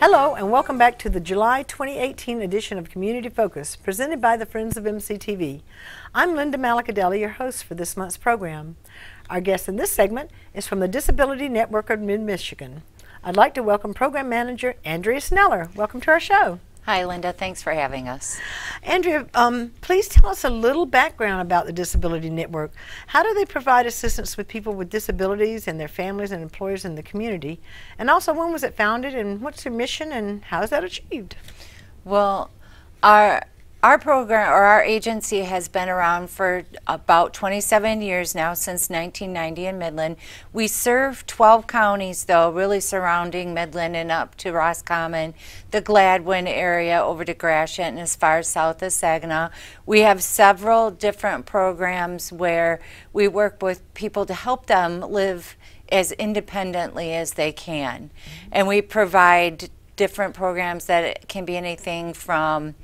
Hello and welcome back to the July 2018 edition of Community Focus, presented by the Friends of MCTV. I'm Linda Malacadelli, your host for this month's program. Our guest in this segment is from the Disability Network of Mid-Michigan. I'd like to welcome Program Manager Andrea Sneller. Welcome to our show. Hi, Linda. Thanks for having us. Andrea, please tell us a little background about the Disability Network. How do they provide assistance with people with disabilities and their families and employers in the community? And also, when was it founded and what's their mission and how is that achieved? Well, our program, or our agency, has been around for about 27 years now, since 1990 in Midland. We serve 12 counties, though, really surrounding Midland and up to Roscommon, the Gladwin area, over to Gratiot, and as far south as Saginaw. We have several different programs where we work with people to help them live as independently as they can. And we provide different programs that can be anything from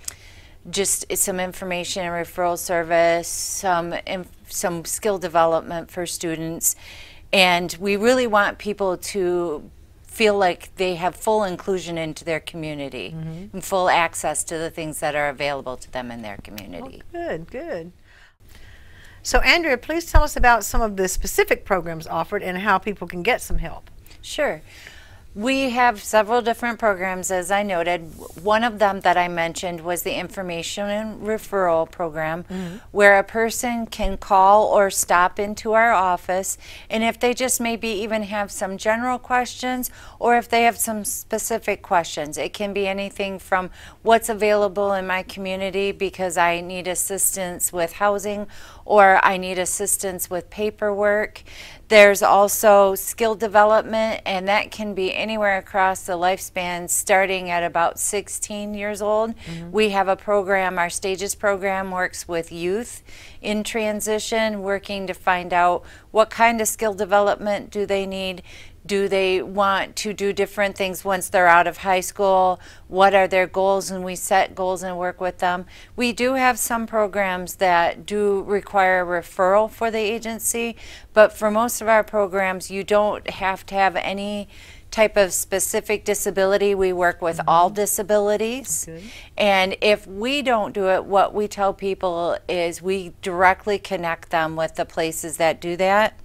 just some information and referral service, some skill development for students, and we really want people to feel like they have full inclusion into their community and full access to the things that are available to them in their community. Oh, good, good. So Andrea, please tell us about some of the specific programs offered and how people can get some help. Sure. We have several different programs, as I noted. One of them that I mentioned was the Information and Referral Program, where a person can call or stop into our office, and if they just maybe even have some general questions, or if they have some specific questions, it can be anything from what's available in my community because I need assistance with housing, or I need assistance with paperwork. There's also skill development, and that can be anywhere across the lifespan, starting at about 16 years old. We have a program, our Stages program works with youth in transition, working to find out what kind of skill development do they need. Do they want to do different things once they're out of high school? What are their goals? And we set goals and work with them. We do have some programs that do require a referral for the agency, but for most of our programs, you don't have to have any type of specific disability. We work with all disabilities. And if we don't do it, what we tell people is we directly connect them with the places that do that.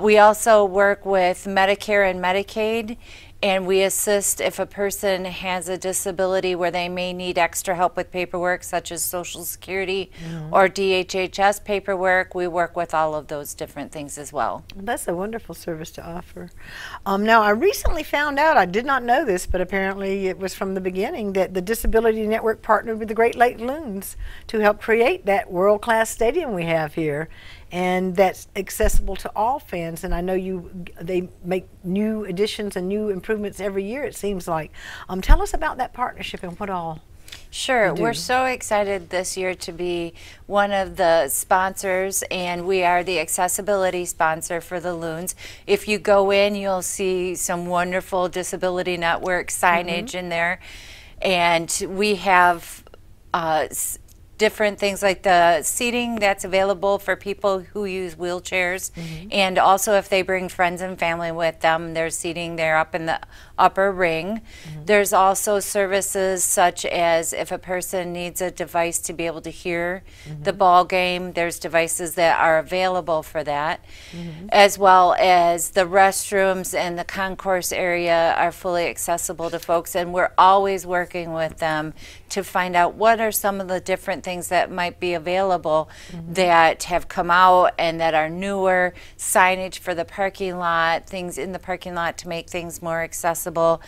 We also work with Medicare and Medicaid, and we assist if a person has a disability where they may need extra help with paperwork, such as Social Security or DHHS paperwork. We work with all of those different things as well. That's a wonderful service to offer. Now, I recently found out, I did not know this, but apparently it was from the beginning, that the Disability Network partnered with the Great Lake Loons to help create that world-class stadium we have here, and that's accessible to all fans. And I know they make new additions and new improvements every year, it seems like. Tell us about that partnership and what all. Sure, we're so excited this year to be one of the sponsors, and we are the accessibility sponsor for the Loons. If you go in, you'll see some wonderful Disability Network signage in there, and we have different things like the seating that's available for people who use wheelchairs, and also if they bring friends and family with them, there's seating there up in the upper ring. There's also services such as if a person needs a device to be able to hear the ball game, there's devices that are available for that, as well as the restrooms and the concourse area are fully accessible to folks, and we're always working with them to find out what are some of the different things that might be available that have come out and that are newer, signage for the parking lot, things in the parking lot to make things more accessible.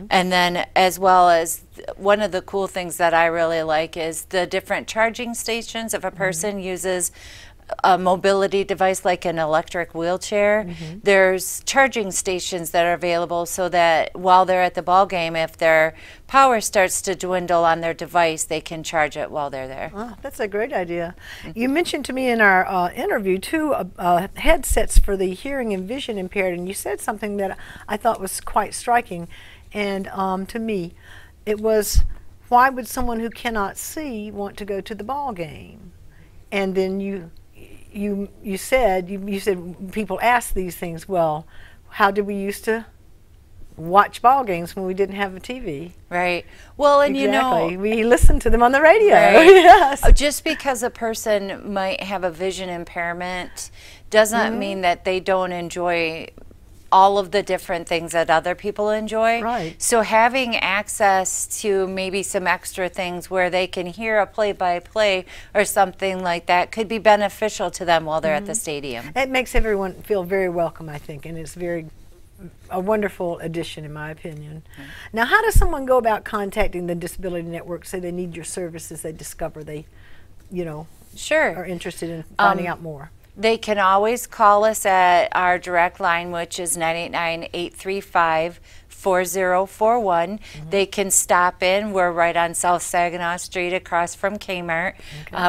And then as well as one of the cool things that I really like is the different charging stations. If a person uses a mobility device like an electric wheelchair, there's charging stations that are available so that while they're at the ball game, if their power starts to dwindle on their device, they can charge it while they're there. Oh, that's a great idea. You mentioned to me in our interview two headsets for the hearing and vision impaired, and you said something that I thought was quite striking. And to me, it was, why would someone who cannot see want to go to the ball game? And then you said people ask these things. Well, how did we used to watch ball games when we didn't have a TV. Right. Well, and Exactly. We listened to them on the radio. Right. Yes. Just because a person might have a vision impairment doesn't mean that they don't enjoy all of the different things that other people enjoy. Right. So having access to maybe some extra things where they can hear a play-by-play or something like that could be beneficial to them while they're at the stadium. It makes everyone feel very welcome, I think, and it's a wonderful addition, in my opinion. Now, how does someone go about contacting the Disability Network, say they need your services, they discover they, Sure. are interested in finding out more? They can always call us at our direct line, which is 989-835-4041. They can stop in. We're right on South Saginaw Street across from Kmart.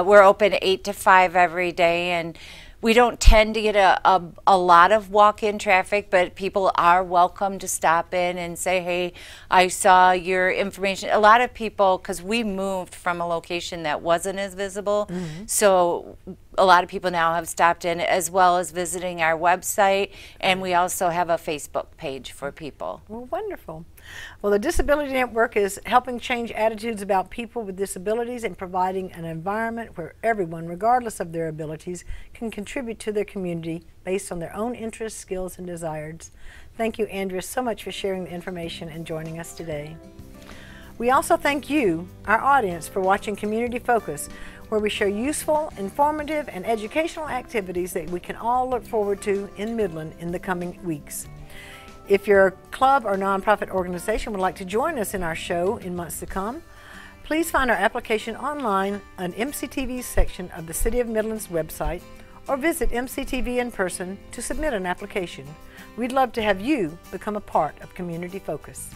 We're open 8 to 5 every day, and we don't tend to get a lot of walk-in traffic, but people are welcome to stop in and say, hey, I saw your information. A lot of people, because we moved from a location that wasn't as visible, so a lot of people now have stopped in, as well as visiting our website, and we also have a Facebook page for people. Well, wonderful. Well, the Disability Network is helping change attitudes about people with disabilities and providing an environment where everyone, regardless of their abilities, can contribute to their community based on their own interests, skills, and desires. Thank you, Andrea, so much for sharing the information and joining us today. We also thank you, our audience, for watching Community Focus, where we share useful, informative, and educational activities that we can all look forward to in Midland in the coming weeks. If your club or nonprofit organization would like to join us in our show in months to come, please find our application online on MCTV's section of the City of Midland's website, or visit MCTV in person to submit an application. We'd love to have you become a part of Community Focus.